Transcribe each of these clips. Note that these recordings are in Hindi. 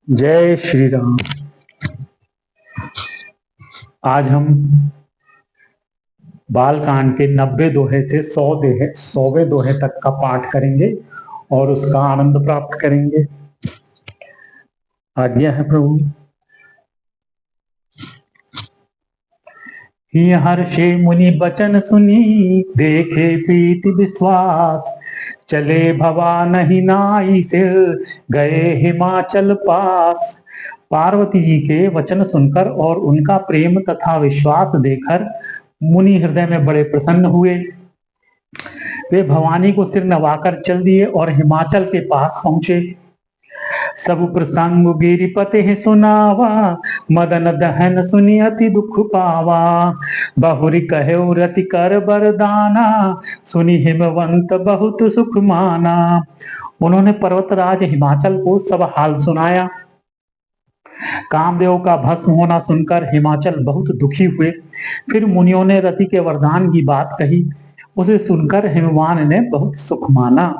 जय श्री राम। आज हम बालकांड के 90 दोहे से 100वें दोहे तक का पाठ करेंगे और उसका आनंद प्राप्त करेंगे। आज्ञा है प्रभु। ही हर्षे मुनि बचन सुनी, देखे प्रीति विश्वास, चले भवा नहीं नाई सिर, गए हिमाचल पास। पार्वती जी के वचन सुनकर और उनका प्रेम तथा विश्वास देखकर मुनि हृदय में बड़े प्रसन्न हुए। वे भवानी को सिर नवाकर चल दिए और हिमाचल के पास पहुंचे। सब प्रसंग गिरिपते सुनावा, मदन दहन सुनी अति दुख पावा। बहुरी कहे रति कर बरदाना, सुनी हिमवंत बहुत सुख माना। उन्होंने पर्वतराज हिमाचल को सब हाल सुनाया। कामदेव का भस्म होना सुनकर हिमाचल बहुत दुखी हुए। फिर मुनियों ने रति के वरदान की बात कही। उसे सुनकर हिमवान ने बहुत सुख माना।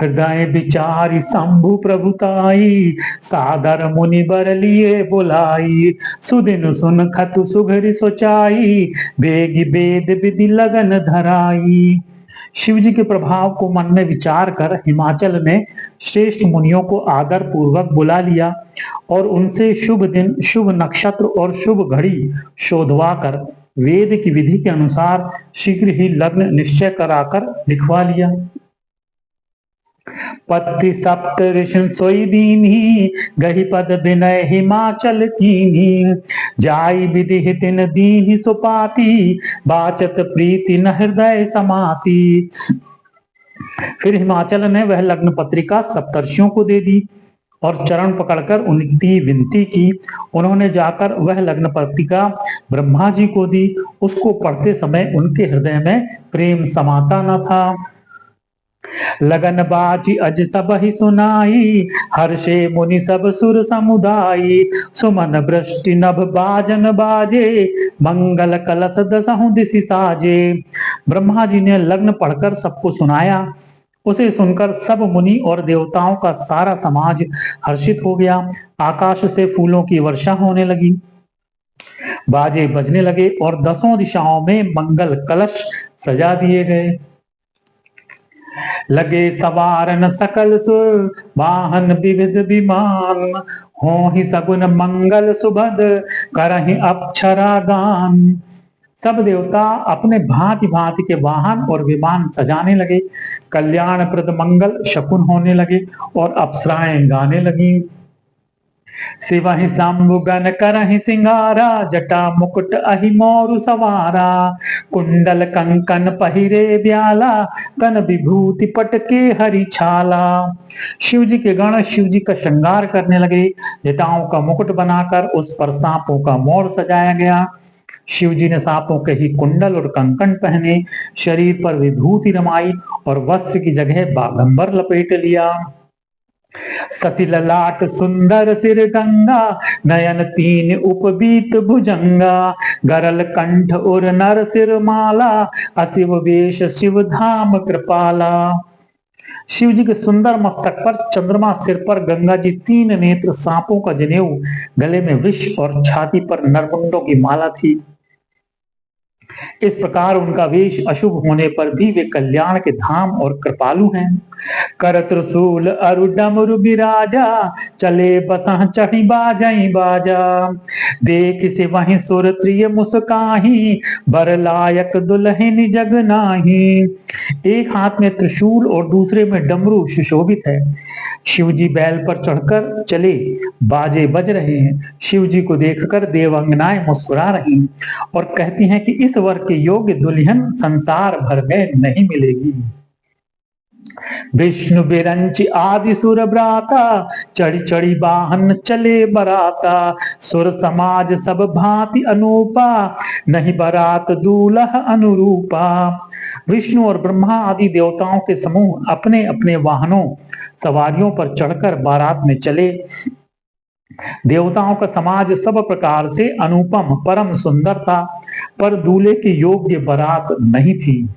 हृदय विचारी शंभु प्रभुताई, सादर मुनि बर लिए बुलाई। सुदिन सुन खतु सुघरी सोचाई, बेगी वेद विधि लगन धराई। शिव जी के प्रभाव को मन में विचार कर हिमाचल ने श्रेष्ठ मुनियों को आदर पूर्वक बुला लिया और उनसे शुभ दिन, शुभ नक्षत्र और शुभ घड़ी शोधवा कर वेद की विधि के अनुसार शीघ्र ही लग्न निश्चय कराकर लिखवा लिया। पत्ति सप्त ऋषि सोई दीनी, गही पद विनय हिमाचल कीनी। जाई विधि हितिन दीहि सुपाती, बाचत प्रीति न हृदय समाती। फिर हिमाचल ने वह लग्न पत्रिका सप्तर्षियों को दे दी और चरण पकड़कर उनकी विनती की। उन्होंने जाकर वह लग्न पत्रिका ब्रह्मा जी को दी। उसको पढ़ते समय उनके हृदय में प्रेम समाता न था। लगन बाजी अज सब ही सुनाई, हर्षे मुनि सब सुर समुदाई। सुमन वृष्टि नभ बाजन बाजे, मंगल कलश दसहु दिशि साजे। ब्रह्मा जी ने लग्न पढ़कर सबको सुनाया। उसे सुनकर सब मुनि और देवताओं का सारा समाज हर्षित हो गया। आकाश से फूलों की वर्षा होने लगी, बाजे बजने लगे और दसों दिशाओं में मंगल कलश सजा दिए गए। लगे सवारन सकल सुर, वाहन विविध विमान। हो ही सगुन मंगल सुभद, करहि अप्सरा गान। सब देवता अपने भांति भांति के वाहन और विमान सजाने लगे। कल्याणप्रद मंगल शकुन होने लगे और अप्सराएं गाने लगी। शिवहि शंभु गण करहि सिंगारा, जटा मुकुट अहि मोरु सवारा। कुंडल कंकन पहिरे ब्याला, तन विभूति पटके हरि छाला। शिव जी के गण शिव जी का श्रृंगार करने लगे। जटाओं का मुकुट बनाकर उस पर सांपों का मोर सजाया गया। शिव जी ने सांपों के ही कुंडल और कंकन पहने, शरीर पर विभूति रमाई और वस्त्र की जगह बागंबर लपेट लिया। सती ललाट सुंदर सिर गंगा, नयन तीन उपबीत भुजंगा। गरल कंठ उर नर सिर माला, अशिव वेश शिव धाम कृपाला। शिव जी के सुंदर मस्तक पर चंद्रमा, सिर पर गंगा जी, तीन नेत्र, सांपों का जनेऊ, गले में विष और छाती पर नरमुंडों की माला थी। इस प्रकार उनका वेश अशुभ होने पर भी वे कल्याण के धाम और कृपालु हैं। कर त्रिशूल अरु डमरु बिराजा, चले बसह चढ़ी बाजई बाजा। देख से वहीं सुर त्रिय मुस्काही, बर लायक दुल्हन जग नाही। एक हाथ में त्रिशूल और दूसरे में डमरू सुशोभित है। शिव जी बैल पर चढ़कर चले, बाजे बज रहे हैं। शिव जी को देखकर देवांगनाएं मुस्कुरा रही और कहती हैं कि इस वर के योग्य दुल्हन संसार भर में नहीं मिलेगी। विष्णु बिरंच आदि सुर ब्राता, चढ़ी चढ़ी वाहन चले बराता। सुर समाज सब भांति अनूपा, नहीं बरात दूल्हा अनुरूपा। विष्णु और ब्रह्मा आदि देवताओं के समूह अपने अपने वाहनों सवारियों पर चढ़कर बारात में चले। देवताओं का समाज सब प्रकार से अनुपम परम सुंदर था, पर दूल्हे के योग्य बारात नहीं थी।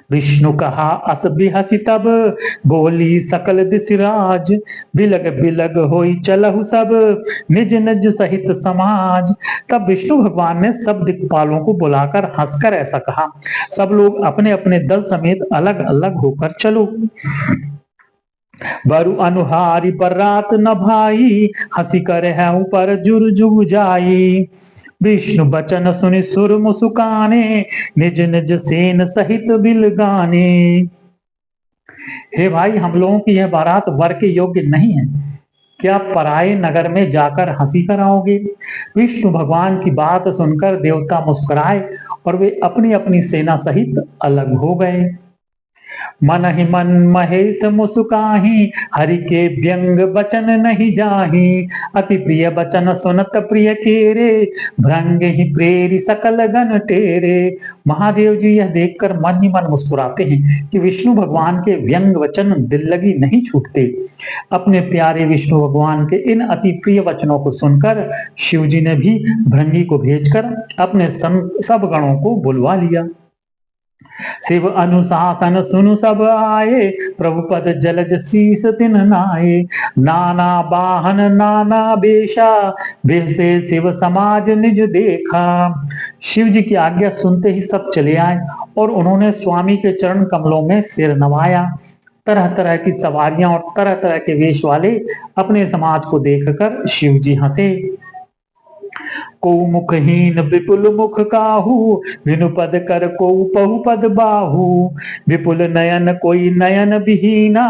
विष्णु कहा अस बिहसी तब, बोली सकल दिशराज, बिलग बिलग होई चलहु सब, निज निज सहित समाज। तब विष्णु भगवान ने सब दिक्पालों को बुलाकर हंसकर ऐसा कहा, सब लोग अपने अपने दल समेत अलग अलग होकर चलो। बरु अनुहारी बरात न भाई, हंसी कर है ऊपर जुर जु जाई। विष्णु बचन सुनि सुर मुसुकाने, निज निज सेन सहित बिल गाने। हे भाई, हम लोगों की यह बारात वर के योग्य नहीं है, क्या पराये नगर में जाकर हंसी कराओगे? विष्णु भगवान की बात सुनकर देवता मुस्कुराए और वे अपनी अपनी सेना सहित अलग हो गए। मन ही मन महेश मुस्काही, हरि के व्यंग बचन नहीं जाही। अति प्रिय बचन सुनत प्रिय केरे, भृंग ही प्रेरी सकल गण टेरे। महादेव जी यह देखकर मन ही मन मुस्कुराते हैं कि विष्णु भगवान के व्यंग वचन दिल लगी नहीं छूटते। अपने प्यारे विष्णु भगवान के इन अति प्रिय वचनों को सुनकर शिव जी ने भी भृंगी को भेजकर अपने सब गणों को बुलवा लिया। शिव अनुशासन सुनु सब आए, प्रभु पद जलज शीस तिन नाये। नाना वाहन नाना बेशा, बेसे शिव समाज निज देखा। शिव जी की आज्ञा सुनते ही सब चले आए और उन्होंने स्वामी के चरण कमलों में सिर नवाया। तरह तरह की सवारियां और तरह तरह के वेश वाले अपने समाज को देखकर शिव जी हंसे। को मुखहीन विपुल मुख काहू, विनु पद कर को पहु पद बाहू। विपुल नयन कोई नयन विहीना,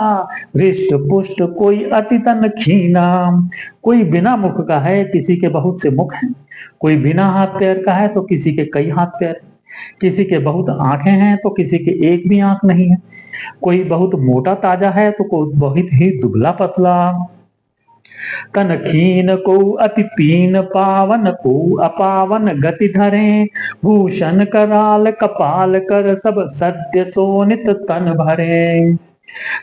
हृष्ट पुष्ट कोई अति तन खीना। कोई बिना मुख का है, किसी के बहुत से मुख हैं। कोई बिना हाथ पैर का है तो किसी के कई हाथ पैर। किसी के बहुत आंखें हैं तो किसी के एक भी आंख नहीं है। कोई बहुत मोटा ताजा है तो कोई बहुत ही दुबला पतला। तन खीन को अति पीन, पावन को अपावन गति धरे। भूषण कराल कपाल कर, सब सत्य सोनित तन भरे।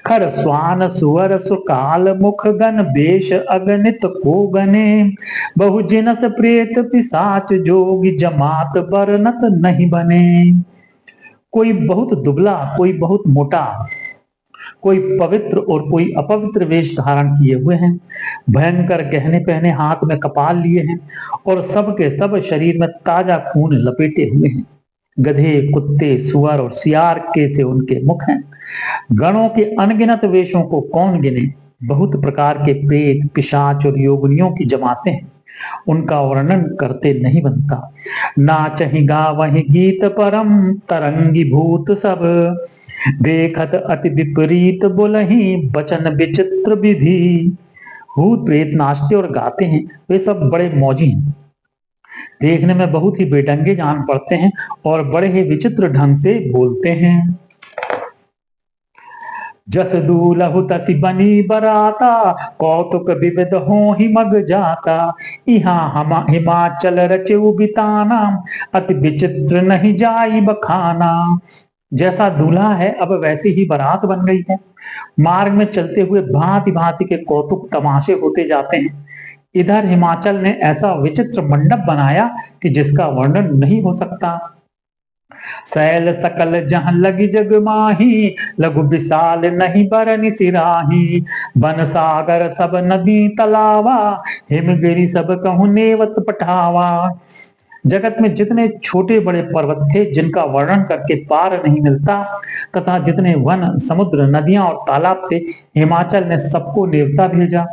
खर स्वान सुअर सुकाल, मुख गण बेश अगणित को गने। बहु जिनस प्रेत पिशाच, जोगी जमात बरनत नहीं बने। कोई बहुत दुबला, कोई बहुत मोटा, कोई पवित्र और कोई अपवित्र वेश धारण किए हुए हैं। भयंकर गहने पहने हाथ में कपाल लिए हैं और सबके सब शरीर में ताजा खून लपेटे हुए हैं। गधे, कुत्ते, सुअर और सियार के से उनके मुख हैं। गणों के अनगिनत वेशों को कौन गिने। बहुत प्रकार के प्रेत, पिशाच और योगिनियों की जमातें हैं, उनका वर्णन करते नहीं बनता। नाचहि गावहि गीत परम, तरंगी भूत सब। देखत अति विपरीत बोलही, बचन विचित्र विधि। भूत प्रेत नाचते और गाते हैं, वे सब बड़े मौजी हैं, देखने में बहुत ही बेढंगे जान पड़ते हैं और बड़े ही विचित्र ढंग से बोलते हैं। जस दूलहु तसी बनी बराता, कौतुक विविध हो ही मग जाता। यहाँ हिमाचल रचेउ बिताना, अति विचित्र नहीं जाई बखाना। जैसा दूल्हा है अब वैसी ही बारात बन गई है। मार्ग में चलते हुए भांति भांति के कौतुक तमाशे होते जाते हैं। इधर हिमाचल ने ऐसा विचित्र मंडप बनाया कि जिसका वर्णन नहीं हो सकता। सैल सकल जहां लगी जग माही, लघु विशाल नहीं बरनि सिराही। बन सागर सब नदी तलावा, हिमगिरी सब कहूं नेवत पठावा। जगत में जितने छोटे बड़े पर्वत थे जिनका वर्णन करके पार नहीं मिलता, तथा जितने वन, समुद्र, नदियां और तालाब थे, हिमाचल ने सबको नेवता भेजा।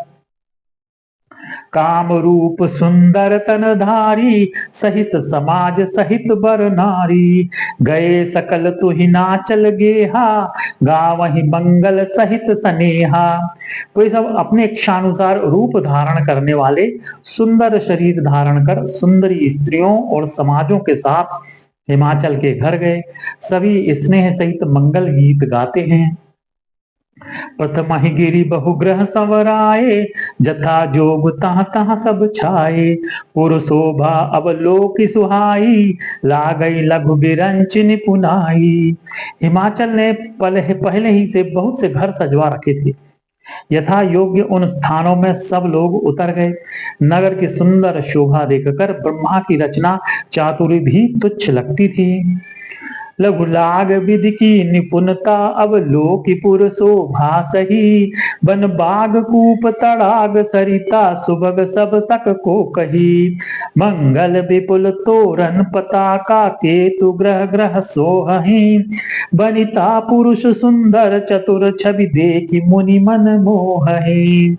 काम रूप सुंदर तनधारी, सहित समाज सहित बर नारी। गए सकल तुहि नाचल गेहा, गावहि मंगल सहित सनेहा। कोई सब अपने इच्छानुसार रूप धारण करने वाले सुंदर शरीर धारण कर सुंदरी स्त्रियों और समाजों के साथ हिमाचल के घर गए। सभी स्नेह सहित मंगल गीत गाते हैं। प्रथम ही गिरी बहुग्रह संवराए, जथा जोग तहाँ तहाँ सब छाए। पुर शोभा अवलोक सुहाई, लागई लघु बिरंचिन पुनाई। हिमाचल ने पहले ही से बहुत से घर सजवा रखे थे। यथा योग्य उन स्थानों में सब लोग उतर गए। नगर की सुंदर शोभा देखकर ब्रह्मा की रचना चातुरी भी तुच्छ लगती थी। लघु लाग विधि की निपुणता अवलोकिपुर शोभा सही। वन बाग कूप तड़ाग सरिता सुबग सब सक को कही। मंगल विपुल तोरण पताका केतु ग्रह ग्रह सोहहि। बनिता पुरुष सुंदर चतुर छवि देखी मुनि मन मोहहि।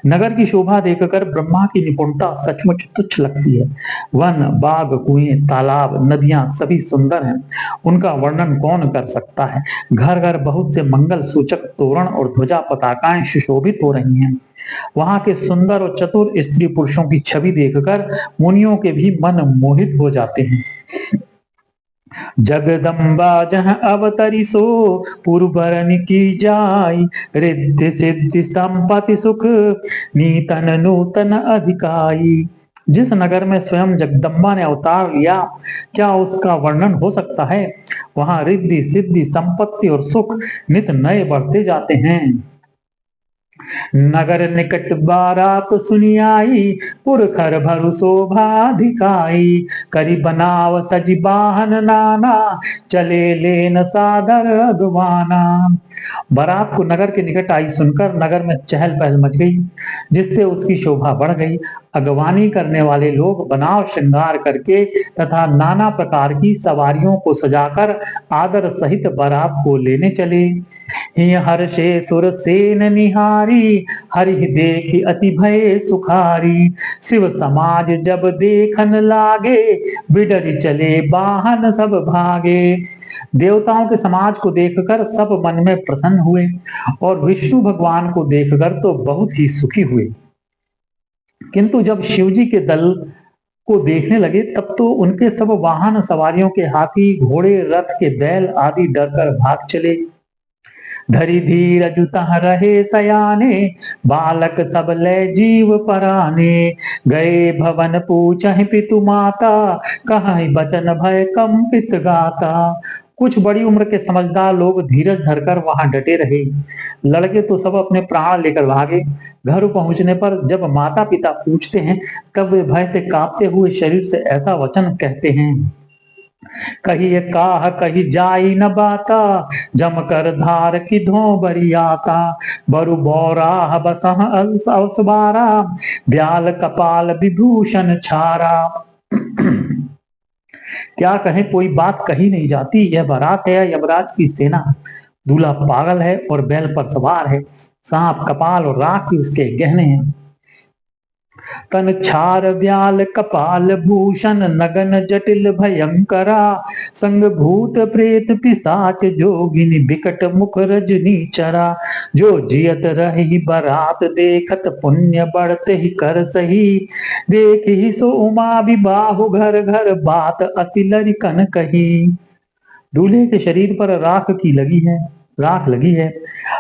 नगर की शोभा देखकर ब्रह्मा की निपुणता सचमुच तुच्छ लगती है। वन बाग कुएं तालाब नदियां सभी सुंदर हैं, उनका वर्णन कौन कर सकता है। घर घर बहुत से मंगल सूचक तोरण और ध्वजा पताकाएं सुशोभित हो रही हैं। वहां के सुंदर और चतुर स्त्री पुरुषों की छवि देखकर मुनियों के भी मन मोहित हो जाते हैं। जगदम्बा जहाँ अवतरी सो पुरबरन की जाई। रिद्धि सिद्धि संपत्ति सुख नीतन नूतन अधिकाई। जिस नगर में स्वयं जगदम्बा ने अवतार लिया, क्या उसका वर्णन हो सकता है। वहां रिद्धि सिद्धि संपत्ति और सुख नित नए बढ़ते जाते हैं। नगर निकट बारात सुनी आई। पुरखर भरु शोभा दिखाई। करी बनाव सजी बाहन नाना। चले लेन सादर अगवाना। बारात को नगर के निकट आई सुनकर नगर में चहल पहल मच गई, जिससे उसकी शोभा बढ़ गई। अगवानी करने वाले लोग बनाव श्रृंगार करके तथा नाना प्रकार की सवारियों को सजाकर आदर सहित बारात को लेने चले। हर्षे सुर सेन निहारी। हरि देखी अति भय सुखारी। शिव समाज जब देखन लागे। बिडरी चले बाहन सब भागे। देवताओं के समाज को देखकर सब मन में प्रसन्न हुए और विष्णु भगवान को देखकर तो बहुत ही सुखी हुए। किंतु जब शिवजी के दल को देखने लगे तब तो उनके सब वाहन सवारियों के हाथी घोड़े रथ के बैल आदि डरकर भाग चले। धरि धीरज तह रहे सयाने। बालक सब ले जीव पराने। गए भवन पूछहि पितु माता। कहि बचन भय कंपित गाता। कुछ बड़ी उम्र के समझदार लोग धीरज धरकर वहां डटे रहे। लड़के तो सब अपने प्राण लेकर भागे। घर पहुंचने पर जब माता पिता पूछते हैं तब वे भय से कांपते हुए शरीर से ऐसा वचन कहते हैं। कही काह कही जाई न बाता। जम कर धार की धो बरियाता। बरु बौराह बसह असबारा। ब्याल कपाल विभूषण छारा। क्या कहें, कोई बात कही नहीं जाती। यह बारात है यमराज की सेना। दूल्हा पागल है और बैल पर सवार है। सांप कपाल और राखी उसके गहने हैं। तन छार ब्याल कपाल भूषण नगन जटिल भयंकरा। संग भूत प्रेत पिशाच जोगिनी बिकट मुख रजनी चरा। जो जियत रही बारात देखत पुण्य बढ़ते ही कर सही। देख ही सो उमा विबाहु घर घर बात असिलरि कन कही। दूल्हे के शरीर पर राख लगी है।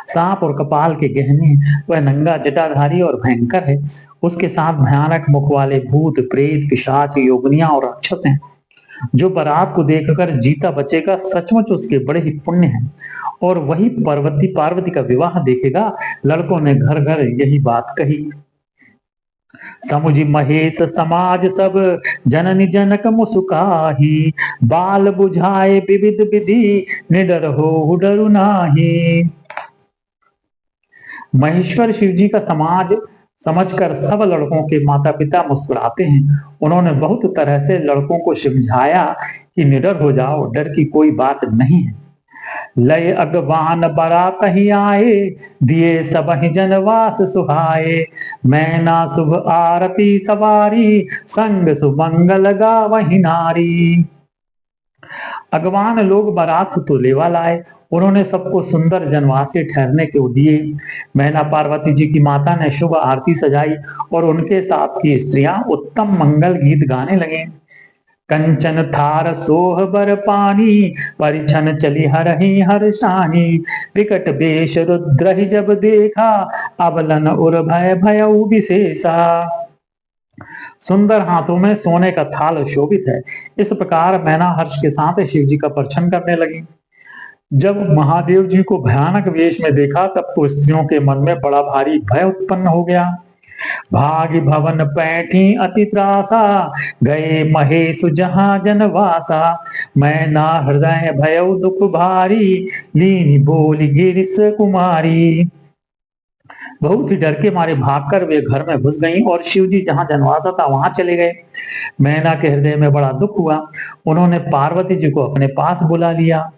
सांप और कपाल के गहने। वह नंगा जटाधारी और भयंकर है। उसके साथ भयानक मुख वाले भूत प्रेत पिशाच योगनियां और राक्षस हैं। जो बारात को देखकर जीता बचेगा सचमुच उसके बड़े ही पुण्य हैं। और वही पार्वती का विवाह देखेगा। लड़कों ने घर घर यही बात कही। समुझ महेश समाज सब जननी जनक मुसुकाही। बाल बुझाए विविध विधि निडर हो डरु नाही। महेश्वर शिव जी का समाज समझकर सब लड़कों के माता पिता मुस्कुराते हैं। उन्होंने बहुत तरह से लड़कों को समझाया कि निडर हो जाओ, डर की कोई बात नहीं है। लय अगवान बारात ही आए। दिए सब ही जनवास सुहाए। मैना शुभ आरती सवारी। संग सुमंगल गावहि नारी। अगवान लोग बारात तो लेवा लाए। उन्होंने सबको सुंदर जनवासे ठहरने को दिए। मैना पार्वती जी की माता ने शुभ आरती सजाई और उनके साथ की स्त्रियां उत्तम मंगल गीत गाने लगे। कंचन थार सोह बर पानी। परिछन चली हरहि हर्षानी। विकट वेश रुद्र ही जब देखा। अबलन उर भय भयउ विशेषा। सुंदर हाथों में सोने का थाल शोभित है। इस प्रकार मैना हर्ष के साथ शिव जी का परिछन करने लगी। जब महादेव जी को भयानक वेश में देखा तब तो स्त्रियों के मन में बड़ा भारी भय उत्पन्न हो गया। भाग्य भवन पैठी अति त्रासा, गए महेश जहाँ जनवासा। मैं ना हृदय भयउ दुख भारी, लीनी बोली गिरिश कुमारी। बहुत ही डर के मारे भागकर वे घर में घुस गईं और शिव जी जहाँ जनवासा था वहां चले गए। मैना के हृदय में बड़ा दुख हुआ। उन्होंने पार्वती जी को अपने पास बुला लिया।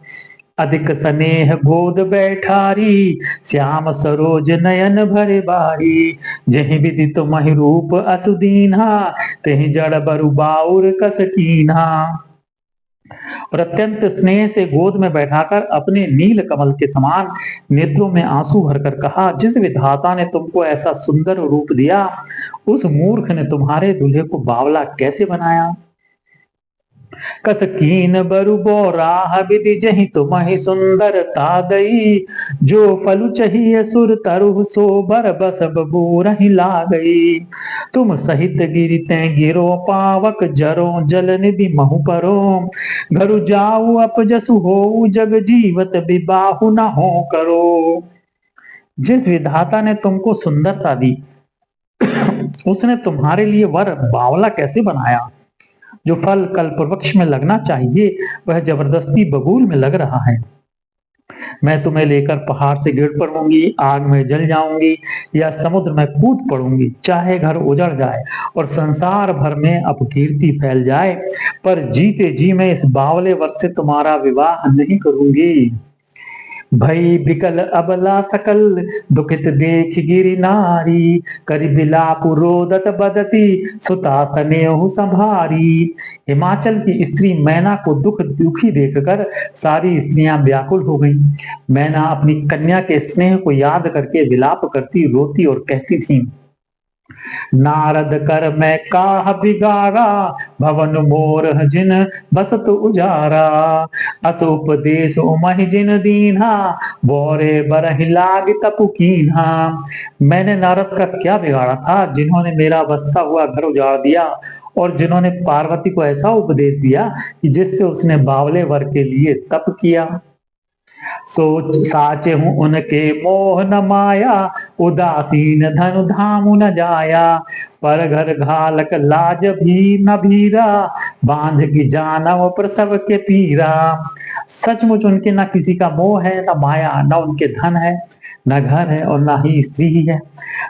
अधिक स्नेह गोद बैठारी, श्याम सरोज नयन भरे बारी। जहि विधि तुमहि रूप असुदीन्हा, तहि जड़ बरु बाउर कस कीन्हा। और अत्यंत स्नेह से गोद में बैठाकर अपने नील कमल के समान नेत्रों में आंसू भरकर कहा, जिस विधाता ने तुमको ऐसा सुंदर रूप दिया, उस मूर्ख ने तुम्हारे दूल्हे को बावला कैसे बनाया। कस कीन बरु बोराह विधि जहि तुम्हि सुंदरता दई। जो फलु चाहिए सुर तरु सो बर बस बबूरहि ला गई। तुम सहित गिरिते गिरो पावक जरो जल निधि महु करो। घरु जाऊ अपजसु हो जग जीवत विबाहु न हो करो। जिस विधाता ने तुमको सुंदरता दी, उसने तुम्हारे लिए वर बावला कैसे बनाया। जो फल कल्प वृक्ष में लगना चाहिए, वह जबरदस्ती बबूल में लग रहा है। मैं तुम्हें लेकर पहाड़ से गिर पड़ूंगी, आग में जल जाऊंगी या समुद्र में कूद पड़ूंगी, चाहे घर उजड़ जाए और संसार भर में अपकीर्ति फैल जाए, पर जीते जी मैं इस बावले वर से तुम्हारा विवाह नहीं करूंगी। भई बिकल अबला सकल, दुखित देख गिरी नारी। करि बिलाप रोदत बदती, सुता तनेहु संभारी। हिमाचल की स्त्री मैना को दुखी देखकर सारी स्त्रियां व्याकुल हो गईं। मैना अपनी कन्या के स्नेह को याद करके विलाप करती, रोती और कहती थी, नारद कर मैं काह बिगाड़ा, भवन मोर जिन बसत उजारा। अस उपदेश उमहि जिन दीन्हा, बोरे बरहि लाग तपु कीन्हा। मैंने नारद का क्या बिगाड़ा था, जिन्होंने मेरा बसा हुआ घर उजाड़ दिया और जिन्होंने पार्वती को ऐसा उपदेश दिया कि जिससे उसने बावले वर के लिए तप किया। सोच साचे हूं उनके मोह न माया, उदासीन धनु धामु न जाया। पर घर घालक लाज भी न भीरा, बांझ की जानव प्रसव के पीरा। सचमुच उनके न किसी का मोह है, न माया, न उनके धन है, न घर है और न ही स्त्री ही है।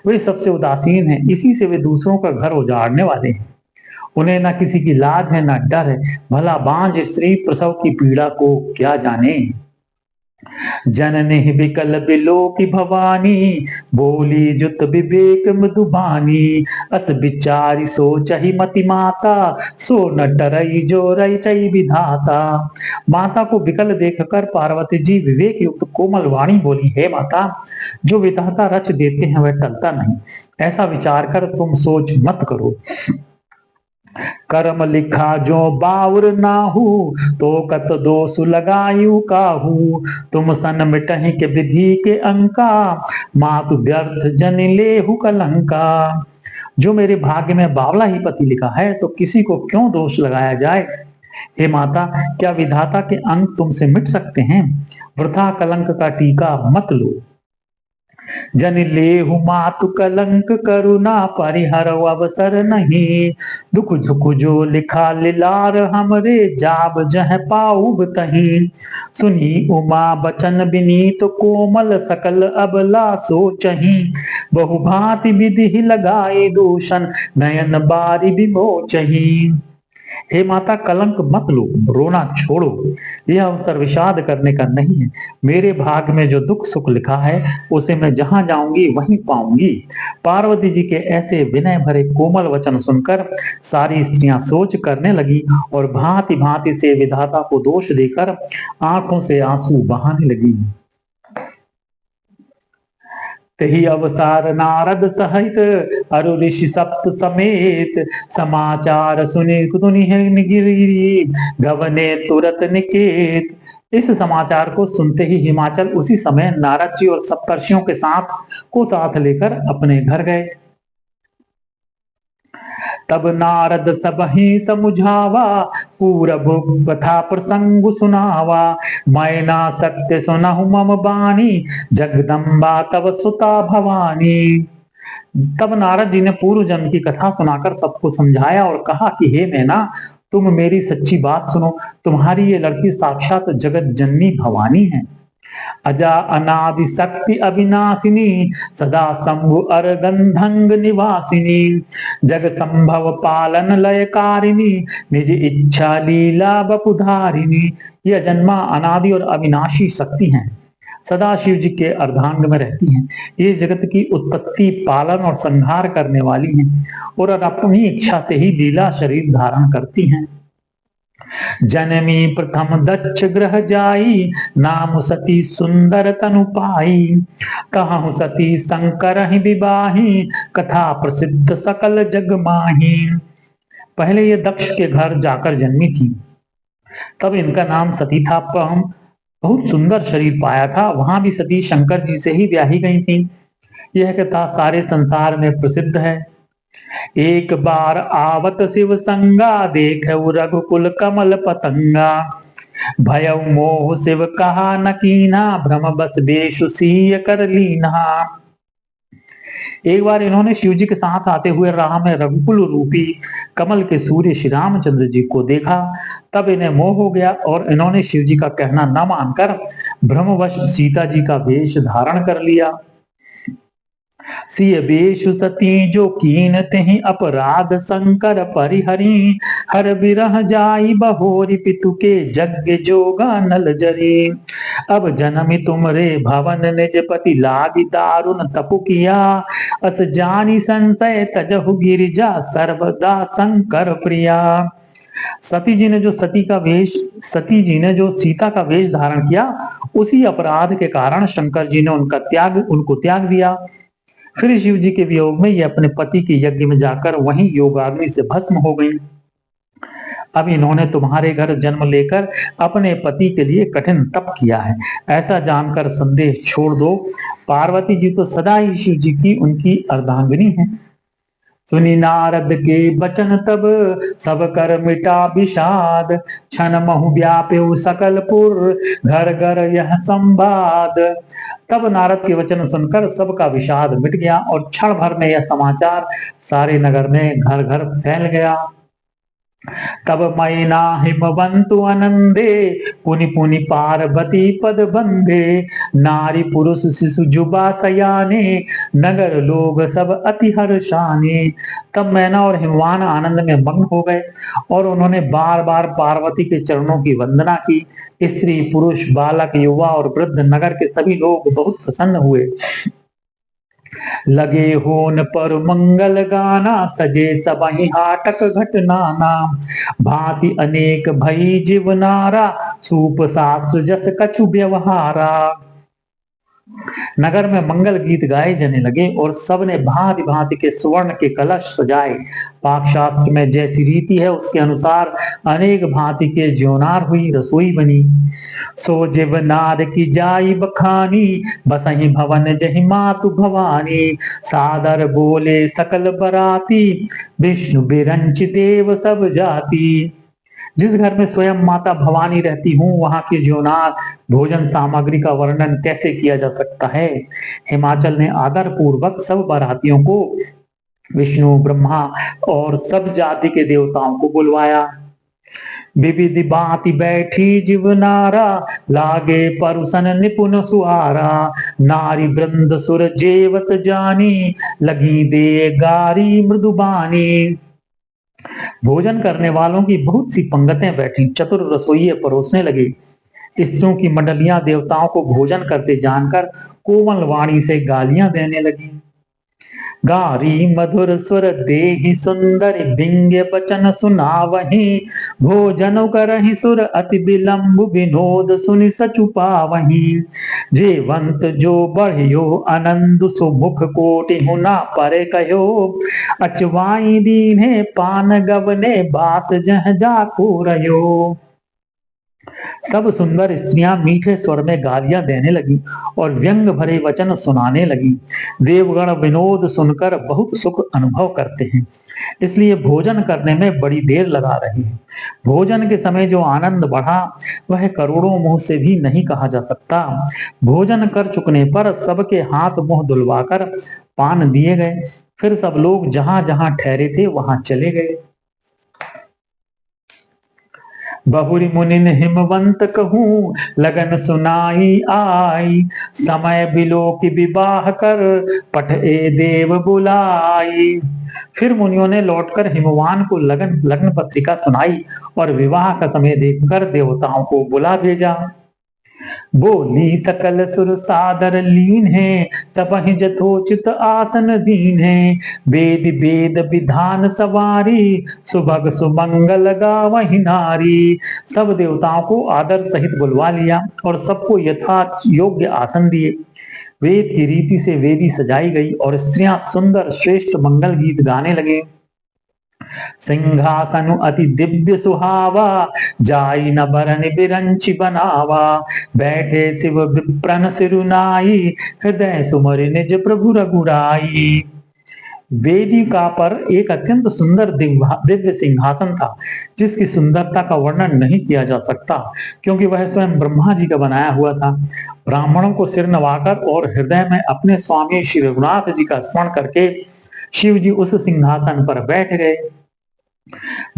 वे सबसे उदासीन है, इसी से वे दूसरों का घर उजाड़ने वाले हैं। उन्हें न किसी की लाज है, न डर है। भला बांझ स्त्री प्रसव की पीड़ा को क्या जाने। जननी विकल बिलो की भवानी, बोली जुत विवेक मधुबानी। अस बिचारी सोचहि मति माता, सो न डरई जो रई विधाता। माता को विकल देखकर पार्वती जी विवेक युक्त कोमल वाणी बोली, हे माता, जो विधाता रच देते हैं वह टलता नहीं, ऐसा विचार कर तुम सोच मत करो। कर्म लिखा जो बाउर नाहू, तो कत दोष लगायु काहू। तुम सन मिटहि के विधि के अंका, मातु व्यर्थ जन लेहु कलंका। जो मेरे भाग्य में बावला ही पति लिखा है, तो किसी को क्यों दोष लगाया जाए। हे माता, क्या विधाता के अंक तुमसे मिट सकते हैं। वृथा कलंक का टीका मत लो। जन लेहु मातु कलंक करुणा, परिहर अवसर नहीं। दुख झुक जो लिखा लिलार हमरे, जाब जह पाऊब तही। सुनी उमा बचन विनीत कोमल, सकल अबला सोचही। बहु भांति विधि लगाए दूषण, नयन बारी विमोचही। हे माता, कलंक मत लो, रोना छोड़ो, यह अवसर विषाद करने का नहीं है। मेरे भाग में जो दुख सुख लिखा है, उसे मैं जहां जाऊंगी वहीं पाऊंगी। पार्वती जी के ऐसे विनय भरे कोमल वचन सुनकर सारी स्त्रियां सोच करने लगी और भांति भांति से विधाता को दोष देकर आंखों से आंसू बहाने लगी। तही अवसार नारद सहित, अरु ऋषि सप्त समेत। समाचार सुनि गिरी, गवने तुरत निकेत। इस समाचार को सुनते ही हिमाचल उसी समय नारद जी और सप्तर्षियों के साथ लेकर अपने घर गए। तब नारद सब ही समुझावा, पूरब कथा प्रसंग सुनावा। मैना सत्य सुनहु मम बानी, जगदम्बा तव सुता भवानी। तब नारद जी ने पूर्व जन्म की कथा सुनाकर सबको समझाया और कहा कि हे मैना, तुम मेरी सच्ची बात सुनो। तुम्हारी ये लड़की साक्षात जगत जननी भवानी है। अजा अनादि शक्ति अविनाशिनी, सदा शंभु अरगंधंग निवासिनी, जग संभव पालन लयकारिणी, निज इच्छा लीला बपुधारिणी। ये अजन्मा अनादि और अविनाशी शक्ति हैं, सदा शिव जी के अर्धांग में रहती हैं। ये जगत की उत्पत्ति, पालन और संहार करने वाली हैं और अपनी इच्छा से ही लीला शरीर धारण करती हैं। जनमी प्रथम दक्ष ग्रह जाई, नाम सती सुंदर तनु पाई, कहु सती शंकर ही विवाही, कथा प्रसिद्ध सकल जग माही। पहले ये दक्ष के घर जाकर जन्मी थी, तब इनका नाम सती था। बहुत सुंदर शरीर पाया था। वहां भी सती शंकर जी से ही ब्याही गई थी। यह कथा सारे संसार में प्रसिद्ध है। एक बार आवत शिव संगा, देख रघुकुल कमल पतंगा, भय मोह शिव कहा न कीना, भ्रम बस बेशु सीय कर लीना। एक बार इन्होंने शिव जी के साथ आते हुए राह में रघुकुल रूपी कमल के सूर्य श्री रामचंद्र जी को देखा। तब इन्हें मोह हो गया और इन्होंने शिव जी का कहना न मानकर भ्रमवश सीता जी का वेश धारण कर लिया। सिय बेशु सती जो कीन तेहि अपराध, शंकर परिहरी, हर बिरह जाई बहोरी, पितु के जग जोगा नल जरी। अब जन्मी तुमरे भवन, निज पति लागी दारुण तपु किया, अस जानी संशय तजहु गिरिजा, सर्वदा शंकर प्रिया। सती जी ने जो सीता का वेश धारण किया, उसी अपराध के कारण शंकर जी ने उनको त्याग दिया। फिर शिव जी के वियोग में ये अपने पति के यज्ञ में जाकर वहीं योगाग्नि से भस्म हो गई। अब इन्होंने तुम्हारे घर जन्म लेकर अपने पति के लिए कठिन तप किया है, ऐसा जानकर संदेह छोड़ दो। पार्वती जी तो सदा ही शिव जी की उनकी अर्धांगिनी है। सुनी नारद के बचन तब, सब कर मिटा विषाद, क्षण महु व्याप्यु सकलपुर, घर घर यह संवाद। तब नारद के वचन सुनकर सबका विषाद मिट गया और क्षण भर में यह समाचार सारे नगर में घर घर फैल गया। तब मैना हिमवंतु आनंदे, पुनि पुनि पार्वती पद बंदे, नारी पुरुष शिशु जुबा सयाने, नगर लोग सब अति हर्षाने। तब मैना और हिमवान आनंद में मग्न हो गए और उन्होंने बार बार पार्वती के चरणों की वंदना की। स्त्री पुरुष बालक युवा और वृद्ध नगर के सभी लोग बहुत प्रसन्न हुए। लगे होन पर मंगल गाना, सजे सबहि हाटक घटनाना, भांति अनेक भई जीवनारा, सूप सास जस कछु व्यवहारा। नगर में मंगल गीत गाए जाने लगे और सबने भांति भांति के स्वर्ण के कलश सजाए। पाकशास्त्र में जैसी रीति है उसके अनुसार अनेक भांति के ज्योनार हुई, रसोई बनी। सो जीवनार की जाई बखानी, बसही भवन जहि मातु भवानी, सादर बोले सकल बराती, विष्णु बिरंच देव सब जाति। जिस घर में स्वयं माता भवानी रहती हूँ, वहां के ज्योनार भोजन सामग्री का वर्णन कैसे किया जा सकता है। हिमाचल ने आदर पूर्वक सब बारातियों को, विष्णु ब्रह्मा और सब जाति के देवताओं को बुलवाया। विविध बाति बैठी जीवनारा, लागे परुसन निपुण सुहारा, नारी वृंद सुर जेवत जानी, लगी दे गारी मृदुबानी। भोजन करने वालों की बहुत सी पंगतें बैठी, चतुर रसोइये परोसने लगे। स्त्रियों की मंडलियां देवताओं को भोजन करते जानकर कोमल वाणी से गालियां देने लगी। गारी मधुर स्वर देहि सुंदर, बिंग्य बचन सुनावही, भोजन करहि सुर अति विलंब, विनोद सुनि सचु पावही। जेवंत जो बढ़ियो आनंद, सुमुख कोटि हुना पर कहो, अचवाई दीन्हे पान गवने, बात जह जाको रहो। सब सुंदर स्त्रियां मीठे स्वर में गालियां देने लगी और व्यंग भरे वचन सुनाने लगी। देवगण विनोद सुनकर बहुत सुख अनुभव करते हैं, इसलिए भोजन करने में बड़ी देर लगा रहे हैं। भोजन के समय जो आनंद बढ़ा वह करोड़ों मुंह से भी नहीं कहा जा सकता। भोजन कर चुकने पर सबके हाथ मुंह धुलवाकर पान दिए गए। फिर सब लोग जहां जहां ठहरे थे वहां चले गए। बहुरी मुनिन हिमवंत कहूँ लगन सुनाई आई, समय बिलो की विवाह कर पठ ए देव बुलाई। फिर मुनियों ने लौटकर हिमवान को लगन लग्न पत्रिका सुनाई और विवाह का समय देखकर देवताओं को बुला भेजा। बोली सकल सुर सादर लीन है, सबहि जथोचित आसन दीन है। वेद वेद विधान सवारी, सुभग सुमंगल गावहि नारी। सब देवताओं को आदर सहित बुलवा लिया और सबको यथा योग्य आसन दिए। वेद की रीति से वेदी सजाई गई और स्त्रियां सुंदर श्रेष्ठ मंगल गीत गाने लगे। सिंहासन अति दिव्य सुहावा, जाई न बरन बिरंचि बनावा। बैठे शिव विप्रन सिरुनाई, हृदय सुमरि निज प्रभु रघुराई। वेदिका पर एक अत्यंत सुंदर दिव्य सिंहासन था, जिसकी सुंदरता का वर्णन नहीं किया जा सकता, क्योंकि वह स्वयं ब्रह्मा जी का बनाया हुआ था। ब्राह्मणों को सिर नवाकर और हृदय में अपने स्वामी श्री रघुनाथ जी का स्मरण करके शिव जी उस सिंहासन पर बैठ गए।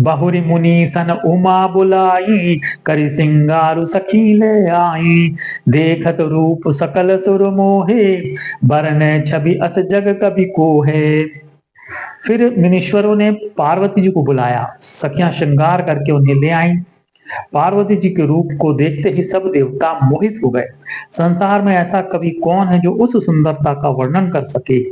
बहुरी मुनि सन उमा बुलाई, करि सिंगारु सखी ले आई। देखत रूप सकल सुर मोहे, बरने छवि अस जग कवि कोहे। फिर मुनीश्वरों ने पार्वती जी को बुलाया, सखियां श्रृंगार करके उन्हें ले आई। पार्वती जी के रूप को देखते ही सब देवता मोहित हो गए। संसार में ऐसा कवि कौन है जो उस सुंदरता का वर्णन कर सके।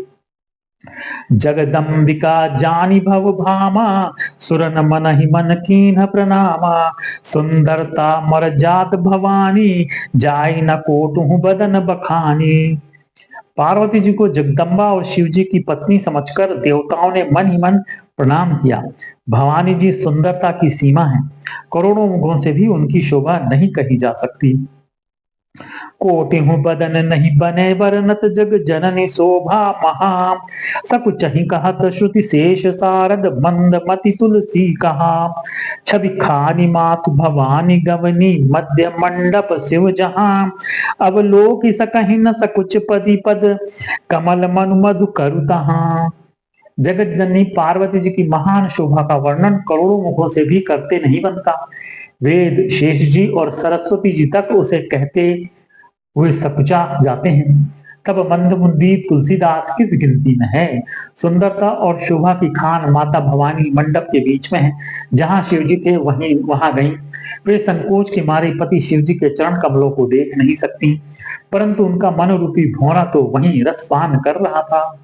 जगदम्बिका जानी भव भामा, सुरन मन ही मन कीन्ह प्रणामा। सुंदरता मर जात भवानी, जाई न कोटुहु बदन बखानी। पार्वती जी को जगदम्बा और शिव जी की पत्नी समझकर देवताओं ने मन ही मन प्रणाम किया। भवानी जी सुंदरता की सीमा है, करोड़ों मुखों से भी उनकी शोभा नहीं कही जा सकती। कोटिहु बदन नहीं बने बरनत जग जननी शोभा महा। सकुचहि कहत श्रुति शेष सारद, मंद मति तुलसी कहा। छवि खानी मातु भवानी गवनी, मध्य मंडप शिव जहां। अब लोक सकहि न सकुच पदी पद, कमल मनु मधु करु तहां। जगत जननी पार्वती जी की महान शोभा का वर्णन करोड़ों मुखों से भी करते नहीं बनता। वेद शेष जी और सरस्वती जी तक उसे कहते हुए सकुचा जाते हैं, तब मंदबुद्धि तुलसीदास किस गिनती में है। सुंदरता और शोभा की खान माता भवानी मंडप के बीच में है। जहां शिव जी थे वहां गई। वे संकोच के मारे पति शिव जी के चरण कमलों को देख नहीं सकती, परंतु उनका मन रूपी भौरा तो वहीं रसपान कर रहा था।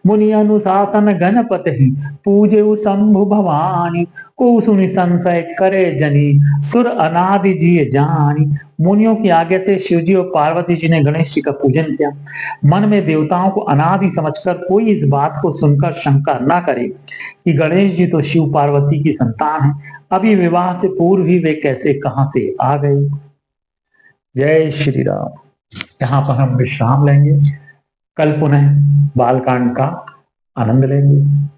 मुनि अनुशासन गणपति, पूजे शंभु भवानी। को सुनि संशय करे जनी, सुर अनादि जी जानी। मुनियों की आज्ञा से शिव जी और पार्वती जी ने गणेश जी का पूजन किया। मन में देवताओं को अनादि समझकर कोई इस बात को सुनकर शंका न करे कि गणेश जी तो शिव पार्वती की संतान है, अभी विवाह से पूर्व ही वे कैसे कहां से आ गए। जय श्री राम। यहाँ पर हम विश्राम लेंगे, कल पुनः बालकांड का आनंद लेंगे।